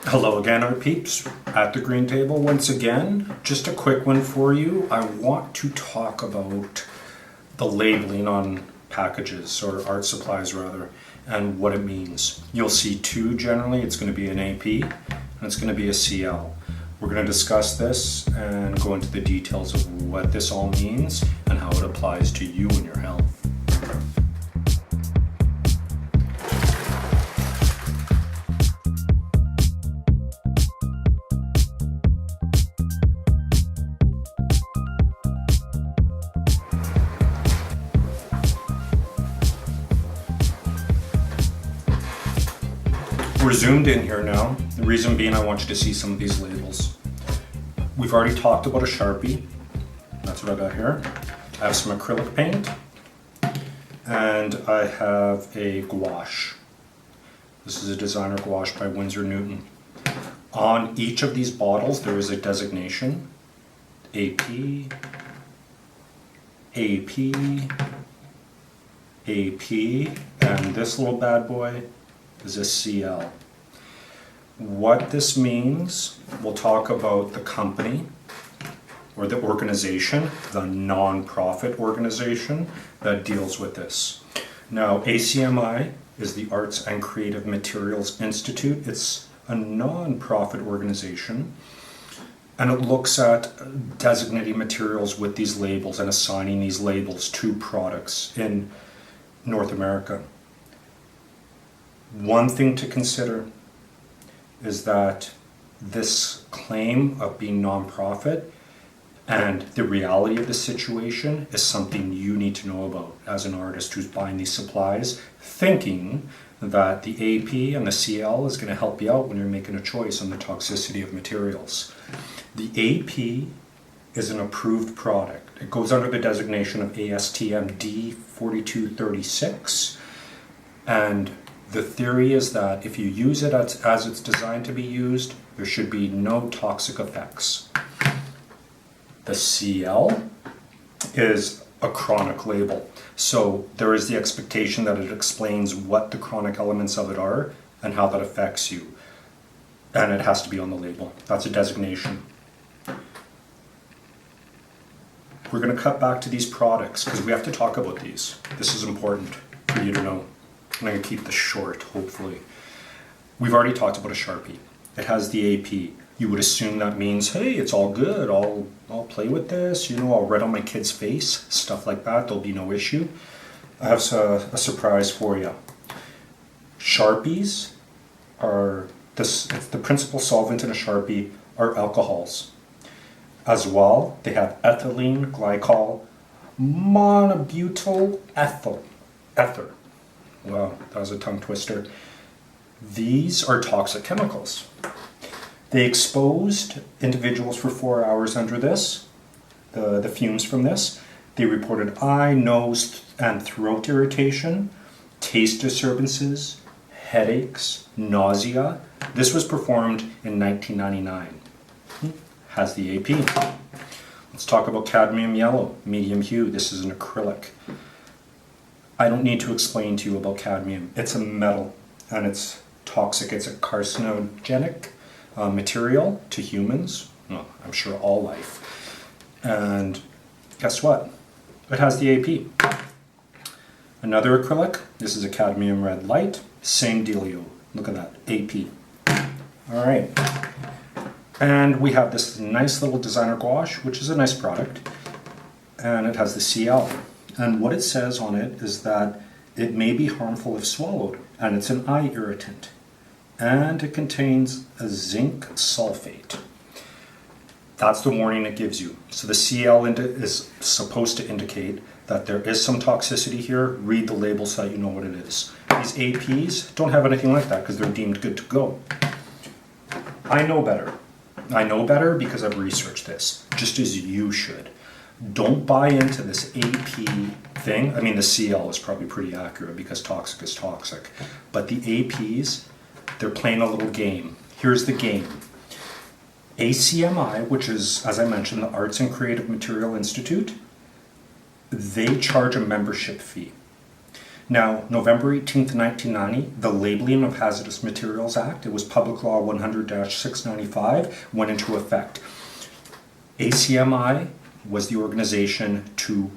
Hello again, our peeps at the green table once again. Just a quick one for you. I want to talk about the labeling on packages, or art supplies rather, and what it means. You'll see two generally. It's going to be an AP and it's going to be a CL. We're going to discuss this and go into the details of what this all means and how it applies to you and your health. We're zoomed in here now. The reason being I want you to see some of these labels. We've already talked about a Sharpie. That's what I got here. I have some acrylic paint. And I have a gouache. This is a designer gouache by Winsor Newton. On each of these bottles there is a designation. AP, AP, AP, and this little bad boy is a CL. What this means, we'll talk about the company or the organization, the non-profit organization that deals with this. Now, ACMI is the Arts and Creative Materials Institute. It's a non-profit organization, and it looks at designating materials with these labels and assigning these labels to products in North America. One thing to consider is that this claim of being nonprofit and the reality of the situation is something you need to know about as an artist who's buying these supplies, thinking that the AP and the CL is going to help you out when you're making a choice on the toxicity of materials. The AP is an approved product. It goes under the designation of ASTM D4236, and the theory is that if you use it as it's designed to be used, there should be no toxic effects. The CL is a chronic label. So there is the expectation that it explains what the chronic elements of it are and how that affects you. And it has to be on the label. That's a designation. We're going to cut back to these products because we have to talk about these. This is important for you to know. I'm going to keep this short, hopefully. We've already talked about a Sharpie. It has the AP. You would assume that means, hey, it's all good. I'll play with this. I'll write on my kid's face, stuff like that. There'll be no issue. I have a surprise for you. Sharpies are the principal solvent in a Sharpie are alcohols. As well, they have ethylene glycol monobutyl ether. Wow, that was a tongue twister. These are toxic chemicals. They exposed individuals for 4 hours under this, the fumes from this. They reported eye, nose, and throat irritation, taste disturbances, headaches, nausea. This was performed in 1999. Has the AP. Let's talk about cadmium yellow, medium hue. This is an acrylic. I don't need to explain to you about cadmium. It's a metal and it's toxic. It's a carcinogenic material to humans. Well, I'm sure all life. And guess what? It has the AP. Another acrylic. This is a cadmium red light. Same dealio. Look at that. AP. All right. And we have this nice little designer gouache, which is a nice product. And it has the CL. And what it says on it is that it may be harmful if swallowed, and it's an eye irritant. And it contains a zinc sulfate. That's the warning it gives you. So the CL is supposed to indicate that there is some toxicity here. Read the label so that you know what it is. These APs don't have anything like that because they're deemed good to go. I know better. I know better because I've researched this, just as you should. Don't buy into this AP thing. I mean, the CL is probably pretty accurate because toxic is toxic. But the APs, they're playing a little game. Here's the game. ACMI, which is, as I mentioned, the Arts and Creative Material Institute, they charge a membership fee. Now, November 18th, 1990, the Labeling of Hazardous Materials Act, it was Public Law 100-695, went into effect. ACMI was the organization to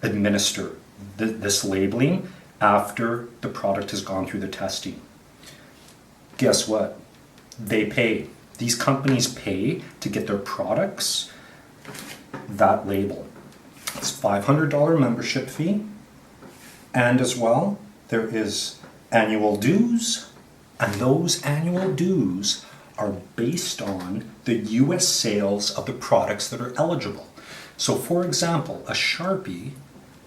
administer this labeling after the product has gone through the testing. Guess what? They pay. These companies pay to get their products that label. It's $500 membership fee, and as well, there is annual dues, and those annual dues are based on the US sales of the products that are eligible. So for example, a Sharpie,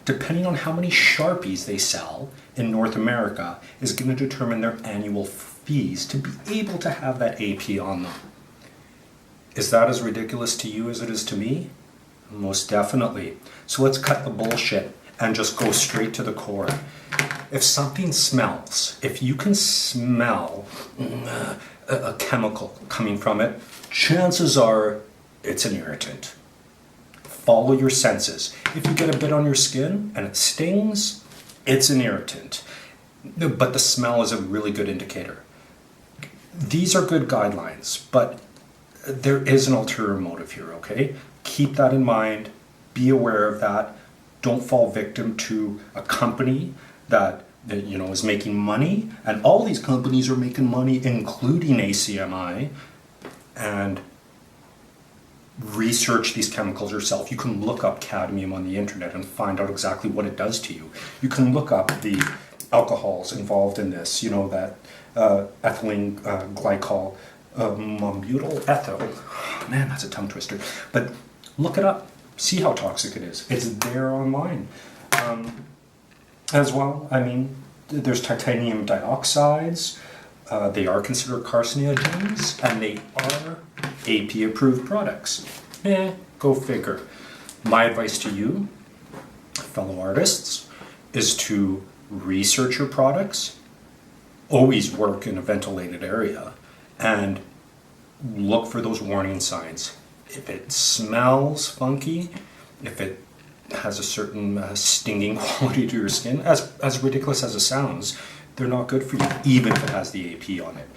depending on how many Sharpies they sell in North America, is going to determine their annual fees to be able to have that AP on them. Is that as ridiculous to you as it is to me? Most definitely. So let's cut the bullshit and just go straight to the core. If something smells, if you can smell a chemical coming from it, chances are it's an irritant. Follow your senses. If you get a bit on your skin and it stings, it's an irritant. But the smell is a really good indicator. These are good guidelines, but there is an ulterior motive here, okay? Keep that in mind. Be aware of that. Don't fall victim to a company that is making money, and all these companies are making money, including ACMI, and research these chemicals yourself. You can look up cadmium on the internet and find out exactly what it does to you. You can look up the alcohols involved in this, that ethylene glycol, butyl ethyl. Man, that's a tongue twister. But look it up. See how toxic it is. It's there online. As well, there's titanium dioxides. They are considered carcinogens, and they are AP-approved products. Go figure. My advice to you, fellow artists, is to research your products, always work in a ventilated area, and look for those warning signs. If it smells funky, if it has a certain stinging quality to your skin, as ridiculous as it sounds, they're not good for you, even if it has the AP on it.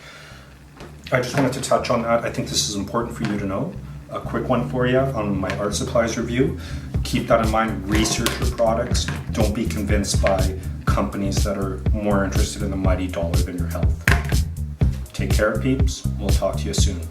I just wanted to touch on that. I think this is important for you to know. A quick one for you on my art supplies review. Keep that in mind. Research your products. Don't be convinced by companies that are more interested in the mighty dollar than your health. Take care, peeps. We'll talk to you soon.